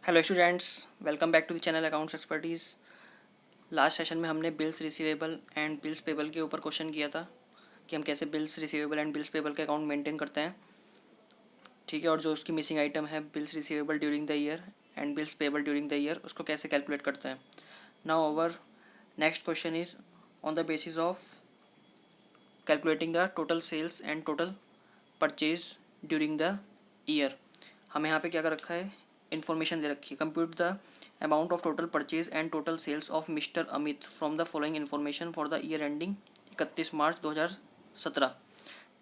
Hello students, welcome back to the channel accounts expertise. Last session में हमने bills receivable and bills payable के ऊपर question किया था कि हम कैसे bills receivable and bills payable के अकाउंट मेंटेन करते हैं। ठीक है, और जो उसकी मिसिंग आइटम है bills receivable during the year and bills payable during the year, उसको कैसे कैलकुलेट करते हैं। Now our next question is on the basis of calculating the total sales and total purchase during the year. हमें यहाँ पे क्या कर रखा है, इन्फॉर्मेशन दे रखी है। Compute the amount of total purchase and total sales of mister Amit from the following information for the year ending 31 March 2017।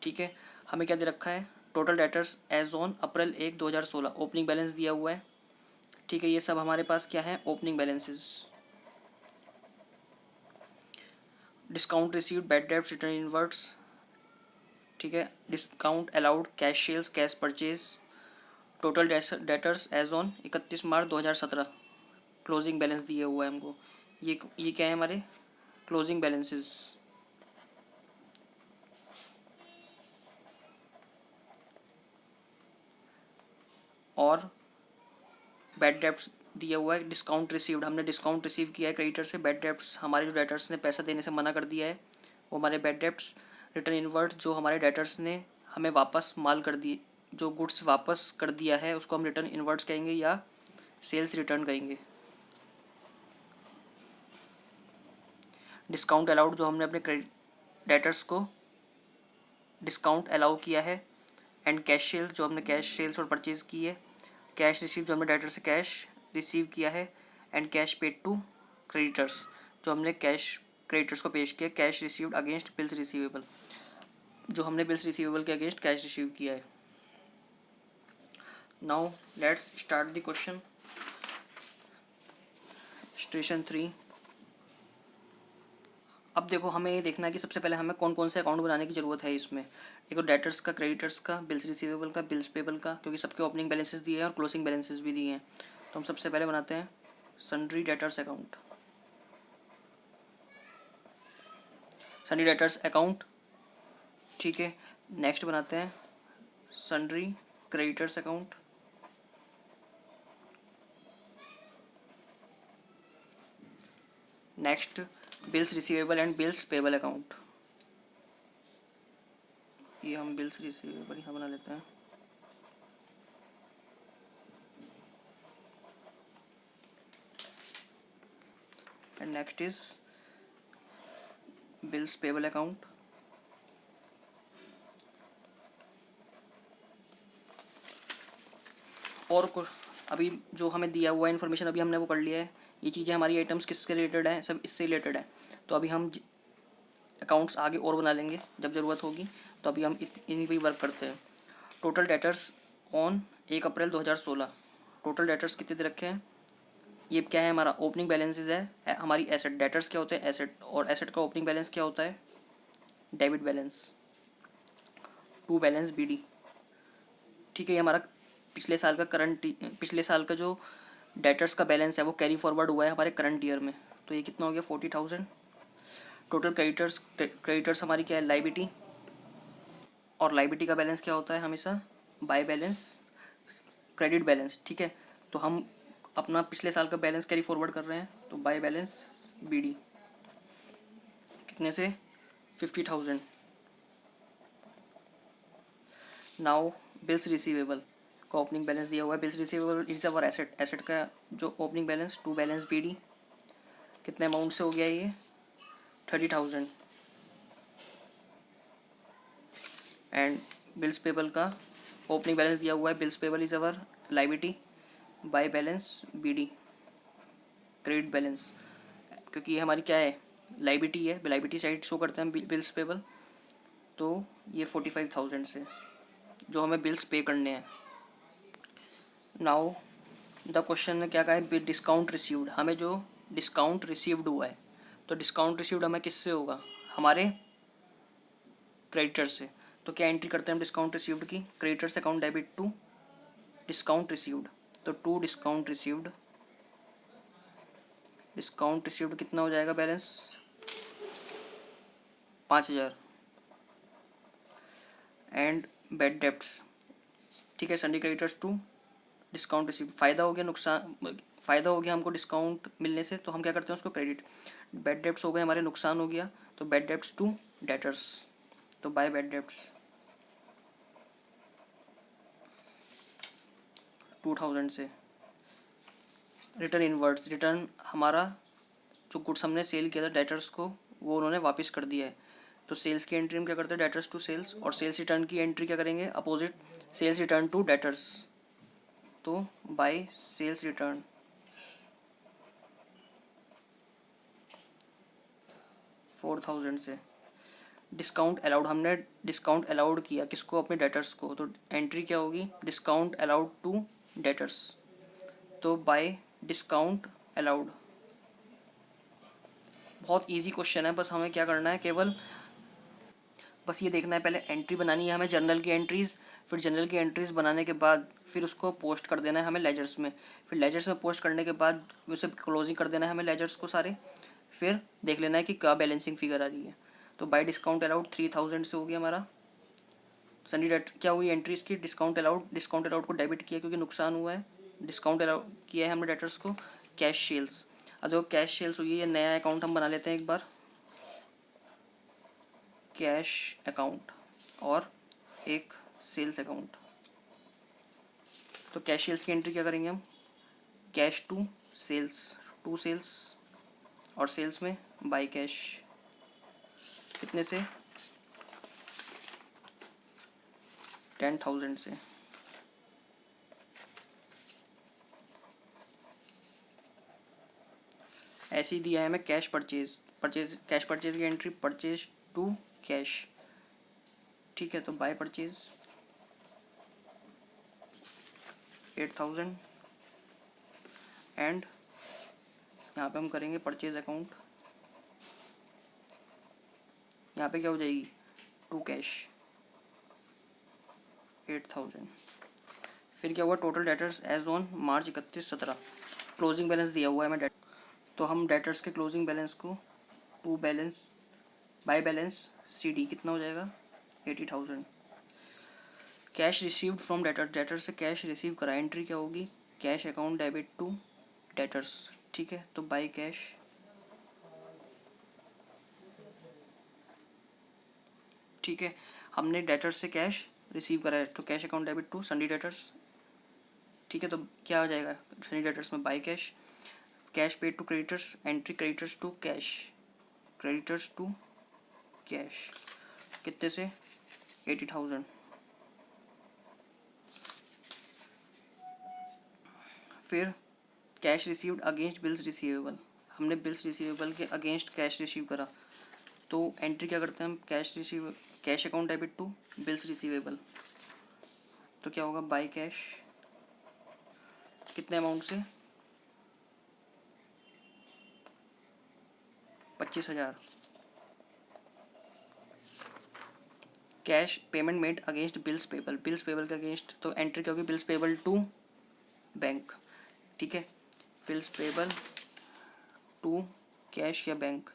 ठीक है, हमें क्या दे रखा है, total debtors as on April 1 2016, opening balance दिया हुआ है। ठीक है, ये सब हमारे पास क्या है, opening balances. Discount received, bad debts, return inwards. ठीक है, discount allowed, cash sales, cash purchase, total debtors as on 31 March 2017, closing balance दिया हुआ है हमको। ये क्या है, हमारे क्लोजिंग बैलेंसेस। और बैड डेब्ट्स दिया हुआ है, डिस्काउंट रिसीव्ड, हमने डिस्काउंट रिसीव किया है क्रेडिटर से। बैड डेब्ट्स, हमारे जो डेटर्स ने पैसा देने से मना कर दिया है, वो हमारे बैड डेब्ट्स। रिटर्न इनवर्ट्स, जो हमारे डेटर्स ने हमें वापस माल कर दिए, जो गुड्स वापस कर दिया है, उसको हम रिटर्न इनवर्ट्स कहेंगे या सेल्स रिटर्न कहेंगे। डिस्काउंट अलाउड, जो हमने अपने क्रेडिट डेटर्स को डिस्काउंट अलाउ किया है। एंड कैश सेल्स, जो हमने कैश सेल्स और परचेज की है। कैश रिसीव, जो हमने डेटर से कैश रिसीव किया है। And cash paid to creditors, जो हमने कैश क्रेडिटर्स को पेश किया। Cash received against bills receivable, जो हमने बिल्स रिसीवेबल के अगेंस्ट कैश रिसीव किया है। Now let's start the question. Station 3। अब देखो, हमें ये देखना है कि सबसे पहले हमें कौन कौन से अकाउंट बनाने की ज़रूरत है इसमें। एक तो डेटर्स का, क्रेडिटर्स का, बिल्स रिसीवेबल का, बिल्स पेबल का, क्योंकि सबके ओपनिंग बैलेंसेस दिए हैं और क्लोजिंग बैलेंसेस भी दिए हैं। तो हम सबसे पहले बनाते हैं sundry debtors account, sundry debtors account. ठीक है, नेक्स्ट बनाते हैं sundry creditors account. Next bills receivable and bills payable account. ये हम बिल्स रिसीवेबल यहाँ बना लेते हैं। And next is bills payable account. और अभी जो हमें दिया हुआ इन्फॉर्मेशन अभी हमने वो कर लिया है। ये चीज़ें हमारी आइटम्स किसके रिलेटेड हैं, सब इससे रिलेटेड है। तो अभी हम अकाउंट्स आगे और बना लेंगे जब ज़रूरत होगी। तो अभी हम इन्हीं पर वर्क करते हैं। Total debtors on 1 April 2016। Total debtors कितने दे रखे हैं, ये क्या है, हमारा ओपनिंग बैलेंसेज है। हमारी एसेट, डेटर्स क्या होते हैं, एसेट, और एसेट का ओपनिंग बैलेंस क्या होता है, debit balance, to balance BD। ठीक है, ये हमारा पिछले साल का पिछले साल का जो डेटर्स का बैलेंस है वो कैरी फॉरवर्ड हुआ है हमारे करंट ईयर में। तो ये कितना हो गया, 40,000। टोटल क्रेडिटर्स हमारी क्या है, लाइबिलिटी, और लाइबिलिटी का बैलेंस क्या होता है हमेशा, बाय बैलेंस क्रेडिट बैलेंस। ठीक है, तो हम अपना पिछले साल का बैलेंस कैरी फॉरवर्ड कर रहे हैं, तो बाय बैलेंस BD कितने से, 50,000। नाउ बिल्स रिसीवेबल का ओपनिंग बैलेंस दिया हुआ है। Bills receivable is our asset, asset का जो opening balance, to balance BD, कितने अमाउंट से हो गया ये, 30,000। एंड बिल्स पेबल का ओपनिंग बैलेंस दिया हुआ है। Bills payable is our liability by balance BD, credit balance, क्योंकि ये हमारी क्या है, लाइबिलिटी है, लाइबिलिटी साइड शो करते हैं बिल्स पेबल। तो ये 45,000 से जो हमें बिल्स पे करने हैं। नाउ द क्वेश्चन ने क्या कहा है, डिस्काउंट रिसीव्ड, हमें जो डिस्काउंट रिसीव्ड हुआ है, तो डिस्काउंट रिसीव्ड हमें किससे होगा, हमारे क्रेडिटर से। तो क्या एंट्री करते हैं हम डिस्काउंट रिसीव्ड की, creditors account debit to discount received. तो to discount received, discount received कितना हो जाएगा बैलेंस, 5,000। एंड बैड डेब्ट्स, ठीक है, sundry creditors to discount receive, फ़ायदा हो गया, नुकसान, फ़ायदा हो गया हमको डिस्काउंट मिलने से, तो हम क्या करते हैं उसको क्रेडिट। बैड डेब्ट्स हो गए हमारे, नुकसान हो गया, तो बैड डेब्ट्स टू डेटर्स, तो बाय बैड डेब्ट्स 2000 से। रिटर्न इनवर्ड्स, रिटर्न हमारा जो गुड्स हमने सेल किया था डेटर्स को, वो उन्होंने वापस कर दिया है। तो सेल्स की एंट्री हम क्या करते हैं, डेटर्स टू सेल्स, और सेल्स रिटर्न की एंट्री क्या करेंगे, opposite, sales return to debtors, तो बाय सेल्स रिटर्न 4000 से। डिस्काउंट अलाउड, हमने डिस्काउंट अलाउड किया किसको, अपने डेटर्स को, तो एंट्री क्या होगी, डिस्काउंट अलाउड टू डेटर्स, तो बाय डिस्काउंट अलाउड। बहुत इजी क्वेश्चन है, बस हमें क्या करना है, केवल बस ये देखना है, पहले एंट्री बनानी है हमें जर्नल की एंट्रीज़, फिर जर्नल की एंट्रीज़ बनाने के बाद फिर उसको पोस्ट कर देना है हमें लेजर्स में, फिर लेजर्स में पोस्ट करने के बाद उसे क्लोजिंग कर देना है हमें लेजर्स को सारे, फिर देख लेना है कि क्या बैलेंसिंग फिगर आ रही है। तो बाय डिस्काउंट अलाउड 3000 से हो गया हमारा। सनी डेट क्या हुई एंट्री इसकी, डिस्काउंट अलाउड को डेबिट किया क्योंकि नुकसान हुआ है, डिस्काउंट अलाउड किया है हमने डेटर्स को। कैश सेल्स, अब देखो कैश सेल्स हुई है, ये नया अकाउंट हम बना लेते हैं एक बार, कैश अकाउंट और एक सेल्स अकाउंट। तो कैश सेल्स की एंट्री क्या करेंगे हम, कैश टू सेल्स और सेल्स में बाय कैश, कितने से, 10,000 से। ऐसे ही दिया है हमें कैश कैश परचेज की एंट्री, परचेज टू कैश, ठीक है, तो बाय परचेज 8000 एंड यहाँ पे हम करेंगे परचेज अकाउंट, यहाँ पे क्या हो जाएगी, टू कैश 8000। फिर क्या हुआ, total debtors as on March 31/17, closing balance दिया हुआ है हमें तो हम डेटर्स के क्लोजिंग बैलेंस को to balance by balance CD कितना हो जाएगा, 80,000। कैश रिसीव्ड फ्रॉम डेटर से कैश रिसीव करा, एंट्री क्या होगी, cash account debit to debtors, ठीक है, तो बाय कैश, ठीक है, हमने डेटर्स से कैश रिसीव करा है तो cash account debit to sundry debtors, ठीक है, तो क्या हो जाएगा सनी डेटर्स में by cash, cash paid to creditors, entry creditors to cash, कितने से, 80,000। फिर cash received against bills receivable, हमने बिल्स रिसीवेबल के अगेंस्ट कैश रिसीव करा, तो एंट्री क्या करते हैं हम, cash account debit to bills receivable, तो क्या होगा, बाय कैश, कितने अमाउंट से, 25,000। Cash payment made against bills payable के अगेंस्ट, तो एंट्री क्या होगी, बिल्स पेबल टू बैंक, ठीक है, बिल्स पेबल टू कैश या बैंक,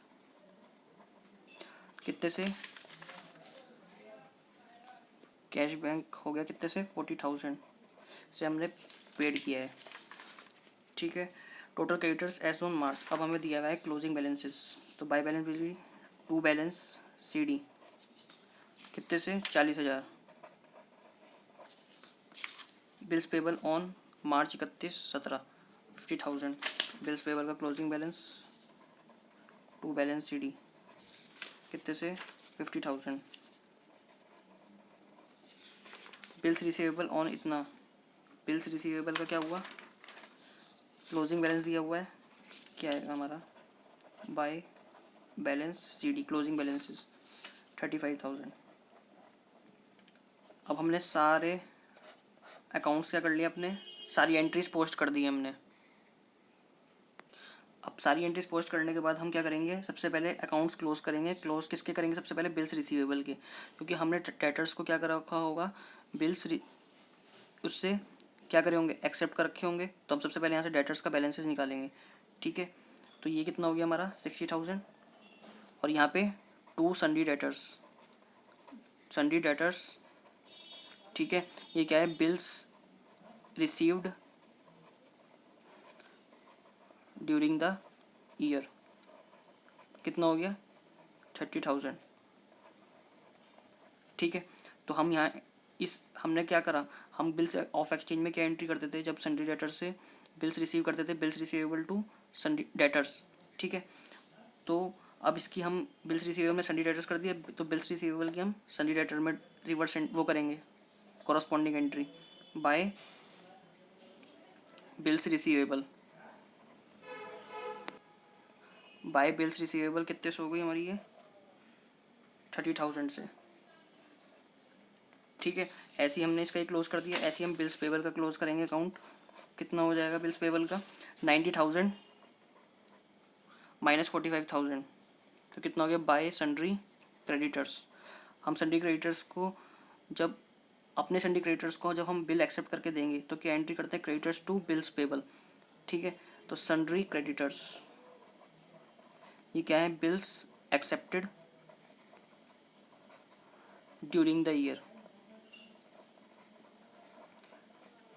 कितने से, कैश बैंक हो गया कितने से, 40,000 से हमने पेड किया है, ठीक है। Total creditors as on March, अब हमें दिया हुआ है क्लोजिंग बैलेंसेस, तो बाय बैलेंस बिजली टू बैलेंस CD कितने से, 40,000। Bills payable on March 31/17 50,000, bills payable का closing balance to balance CD कितने से, 50,000। बिल्स रिसीवेबल ऑन इतना, बिल्स रिसीवेबल का क्या हुआ, क्लोजिंग बैलेंस दिया हुआ है, क्या आएगा हमारा, bye balance CD closing balances 35,000। अब हमने सारे अकाउंट्स क्या कर लिए, अपने सारी एंट्रीज पोस्ट कर दी हमने। अब सारी एंट्रीज पोस्ट करने के बाद हम क्या करेंगे, सबसे पहले अकाउंट्स क्लोज करेंगे। क्लोज किसके करेंगे, सबसे पहले बिल्स रिसीवेबल के, क्योंकि हमने डेटर्स को क्या कर रखा होगा, उससे क्या करे होंगे, एक्सेप्ट कर रखे होंगे, तो हम सबसे पहले यहाँ से डेटर्स का बैलेंसेस निकालेंगे, ठीक है। तो ये कितना हो गया हमारा, 60,000, और यहाँ पे टू सन्डी डेटर्स, ठीक है, ये क्या है, bills received during the year. कितना हो गया? 30,000। ठीक है, तो हम यहाँ इस हमने क्या करा, हम बिल्स ऑफ एक्सचेंज में क्या एंट्री करते थे जब सन्ड्री डेटर्स से बिल्स रिसीव करते थे? Bills receivable to sundry debtors. ठीक है, तो अब इसकी हम बिल्स रिसीवेबल में सन्ड्री डेटर्स कर दिया, तो बिल्स रिसीवेबल की हम सन्ड्री डेटर में रिवर्स वो करेंगे corresponding entry by bills receivable. By bills receivable कितने से हो गई हमारी ये? 30,000 से। ठीक है, ऐसे ही हमने इसका क्लोज कर दिया। ऐसे ही हम बिल्स पेबल का क्लोज करेंगे अकाउंट। कितना हो जाएगा बिल्स पेबल का? 90,000 माइनस 45,000, तो कितना हो गया? Bye sundry creditors. हम सन्ड्री क्रेडिटर्स को जब अपने सन्ड्री क्रेडिटर्स को जब हम बिल एक्सेप्ट करके देंगे तो क्या एंट्री करते हैं? Creditors to bills payable. ठीक है, तो सन्ड्री क्रेडिटर्स ये क्या है? Bills accepted during the year.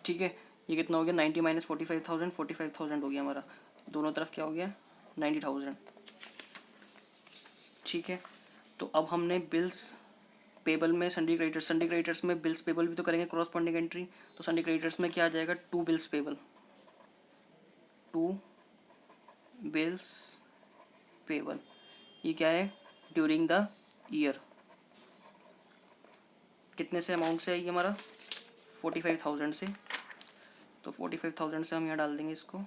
ठीक है, ये कितना हो गया? 90 माइनस 45,000, 45,000 हो गया हमारा। दोनों तरफ क्या हो गया? 90,000। ठीक है, तो अब हमने बिल्स पेबल में सन्ड्री क्रेडिटर्स में बिल्स पेबल भी तो करेंगे कॉरस्पॉन्डिंग एंट्री। तो सन्ड्री क्रेडिटर्स में क्या आ जाएगा? To bills payable, to bills payable. ये क्या है? During the year. कितने से अमाउंट से है ये हमारा? 45,000 से। तो 45,000 से हम यहाँ डाल देंगे इसको।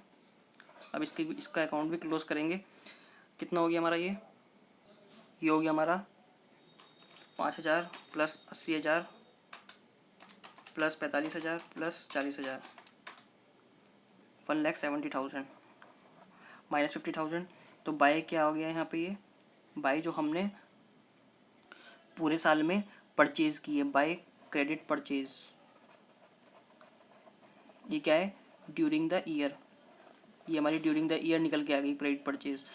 अब इसका अकाउंट भी क्लोज करेंगे। कितना हो गया हमारा ये हो गया हमारा 5,000 प्लस 80,000 प्लस 45,000 प्लस 40,000, 1,70,000 माइनस 50,000। तो बाय क्या हो गया यहाँ पे? ये बाय जो हमने पूरे साल में परचेज की है, बाय क्रेडिट परचेज। ये क्या है? During the year. ये हमारी ड्यूरिंग द ईयर निकल के आ गई क्रेडिट परचेज।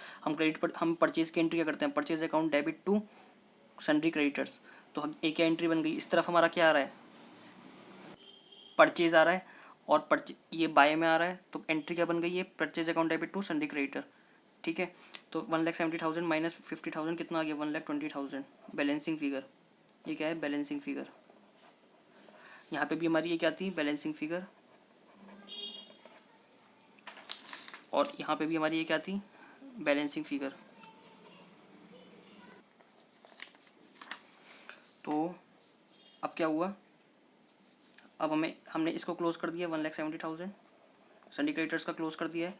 हम परचेज की एंट्री क्या करते हैं? Purchase account debit to sundry creditors. तो एक क्या एंट्री बन गई? इस तरफ हमारा क्या आ रहा है? परचेज आ रहा है, और ये बाय में आ रहा है, तो एंट्री क्या बन गई? ये purchase account debit to sundry creditor. ठीक है, तो 1,70,000 माइनस 50,000 कितना आ गया? 1,20,000 बैलेंसिंग फिगर। ये क्या है? Balancing figure. यहाँ पे भी हमारी ये क्या थी? Balancing figure. और यहाँ पे भी हमारी ये क्या थी? Balancing figure. तो अब क्या हुआ? अब हमने इसको क्लोज कर दिया 1,70,000, सन्ड्री क्रेडिटर्स का क्लोज कर दिया है।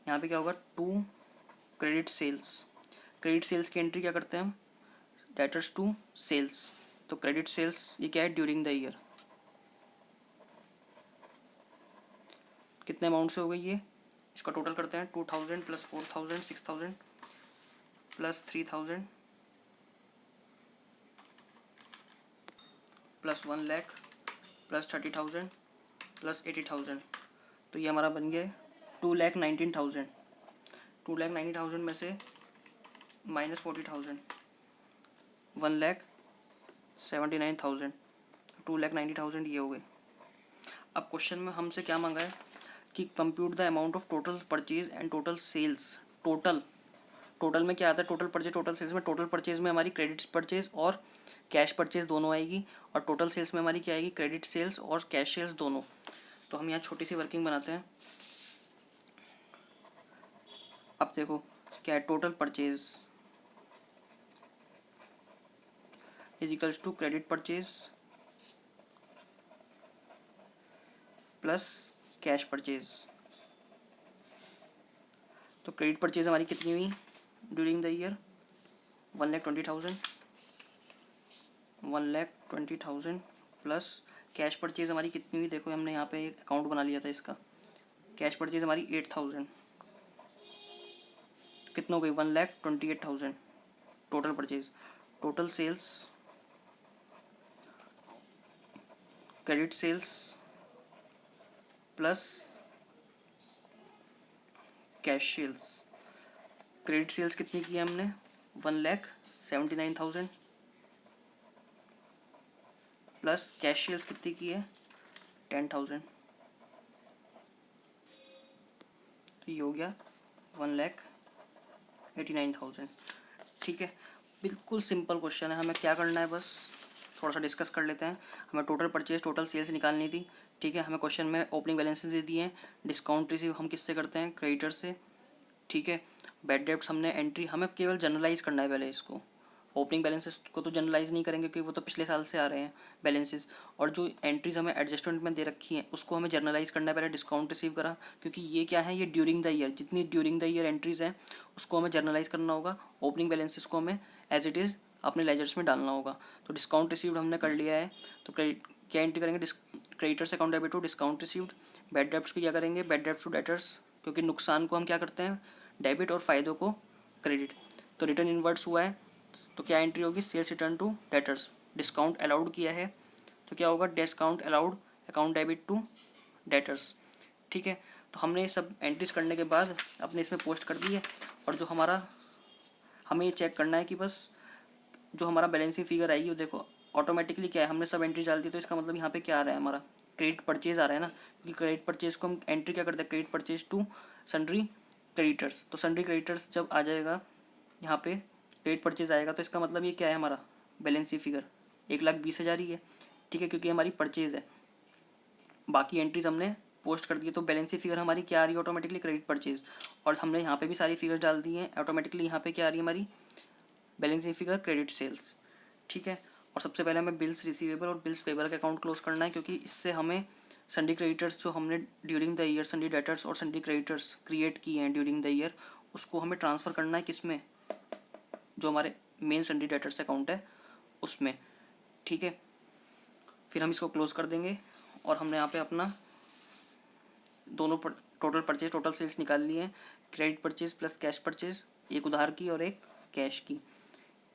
यहाँ पे क्या होगा? To credit sales. Credit sales की एंट्री क्या करते हैं हम? Debtors to sales. तो क्रेडिट सेल्स ये क्या है? During the year. कितने अमाउंट से हो गई ये? इसका टोटल करते हैं। 2,000 plus 4,000 6,000 plus 3,000 plus 1,00,000 plus 30,000 plus 80,000। तो ये हमारा बन गया 2,19,000। 2,19,000 में से माइनस 40,000, 1,79,000। 2,90,000 ये हो गए। अब क्वेश्चन में हमसे क्या मांगा है कि compute the amount of total purchase and total sales. Total में क्या आता है? टोटल परचेज टोटल सेल्स में टोटल परचेज में हमारी क्रेडिट परचेज और कैश परचेज दोनों आएगी, और टोटल सेल्स में हमारी क्या आएगी? क्रेडिट सेल्स और कैश सेल्स दोनों। तो हम यहाँ छोटी सी वर्किंग बनाते हैं। अब देखो क्या है? Total purchase is equals to credit purchase plus cash purchase. तो क्रेडिट परचेज हमारी कितनी हुई during the year? 1,20,000 1,20,000 plus cash purchase हमारी कितनी हुई? देखो हमने यहाँ पे एक अकाउंट बना लिया था इसका। कैश परचेज हमारी 8,000। कितना हो गई? 1,28,000 total purchase. Total sales credit sales plus cash sales. Credit sales कितनी की है हमने? 1,79,000 प्लस कैश सेल्स कितनी की है? 10,000। तो ये हो गया 1,89,000। ठीक है, बिल्कुल सिंपल क्वेश्चन है। हमें क्या करना है, बस थोड़ा सा डिस्कस कर लेते हैं। हमें टोटल परचेज टोटल सेल्स निकालनी थी। ठीक है, हमें क्वेश्चन में ओपनिंग बैलेंसेस दे दिए हैं। डिस्काउंट रिसीव हम किससे करते हैं, क्रेडिटर से। ठीक है, बैड डेब्ट्स हमने एंट्री, हमें केवल जनरलाइज करना है पहले इसको। ओपनिंग बैलेंसेस को तो जनरलाइज नहीं करेंगे क्योंकि वो तो पिछले साल से आ रहे हैं बैलेंसेस। और जो एंट्रीज हमें एडजस्टमेंट में दे रखी हैं उसको हमें जर्नलाइज करना है पहले। डिस्काउंट रिसीव करा, क्योंकि ये क्या है, ये ड्यूरिंग द ईयर, जितनी ड्यूरिंग द ईयर एंट्रीज हैं उसको हमें जर्नलाइज करना होगा। ओपनिंग बैलेंसेस को हमें एज इट इज़ अपने लेजर्स में डालना होगा। तो डिस्काउंट रिसीव्ड हमने कर लिया है, तो क्या एंट्री करेंगे, creditors account debit to discount received. Bad debts की क्या करेंगे, बैड डेब्ट्स टू डेटर्स, क्योंकि नुकसान को हम क्या करते हैं, डेबिट, और फ़ायदों को क्रेडिट। तो रिटर्न इनवर्ट्स हुआ है, तो क्या एंट्री होगी, sales return to debtors. Discount allowed किया है तो क्या होगा, discount allowed account debit to debtors. ठीक है, तो हमने ये सब एंट्रीज करने के बाद अपने इसमें पोस्ट कर दी है। और जो हमारा, हमें ये चेक करना है कि बस जो हमारा बैलेंसिंग फिगर आएगी वो देखो ऑटोमेटिकली क्या है, हमने सब एंट्री डाल दी, तो इसका मतलब यहाँ पे क्या आ रहा है, हमारा क्रेडिट परचेज आ रहा है ना। क्योंकि क्रेडिट परचेज को हम एंट्री क्या करते हैं, credit purchase to sundry creditors. तो सन्ड्री क्रेडिटर्स जब आ जाएगा यहाँ पे, क्रेडिट परचेज आएगा, तो इसका मतलब ये क्या है, हमारा बैलेंसिंग फिगर 1,20,000 ही है। ठीक है, क्योंकि हमारी परचेज है। बाकी एंट्रीज हमने पोस्ट कर दी है, तो बैलेंसिंग फिगर हमारी क्या आ रही है, ऑटोमेटिकली क्रेडिट परचेज। और हमने यहाँ पे भी सारी फिगर डाल दी हैं, ऑटोमेटिकली यहाँ पे क्या आ रही है, हमारी बैलेंसिंग फिगर क्रेडिट सेल्स। ठीक है, और सबसे पहले हमें बिल्स रिसीवेबल और बिल्स पेबल का अकाउंट क्लोज करना है, क्योंकि इससे हमें सन्डी क्रेडिटर्स जो हमने ड्यूरिंग द ईयर सन्डी डेटर्स और सन्डी क्रेडिटर्स क्रिएट किए हैं ड्यूरिंग द ईयर, उसको हमें ट्रांसफ़र करना है किसमें, जो हमारे मेन सन्डी डेटर्स अकाउंट है उसमें। ठीक है, फिर हम इसको क्लोज कर देंगे। और हमने यहाँ पे अपना दोनों टोटल परचेज टोटल सेल्स निकाल लिए हैं, credit purchase plus cash purchase, एक उधार की और एक कैश की।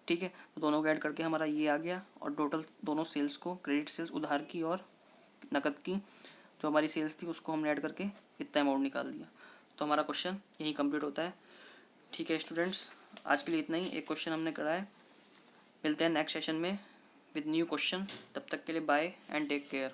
ठीक है, तो दोनों को ऐड करके हमारा ये आ गया। और टोटल दोनों सेल्स को, क्रेडिट सेल्स उधार की और नकद की, जो हमारी सेल्स थी उसको हमने ऐड करके इतना अमाउंट निकाल दिया। तो हमारा क्वेश्चन यही कंप्लीट होता है। ठीक है स्टूडेंट्स, आज के लिए इतना ही, एक क्वेश्चन हमने करा है। मिलते हैं नेक्स्ट सेशन में विद न्यू क्वेश्चन। तब तक के लिए बाय एंड टेक केयर।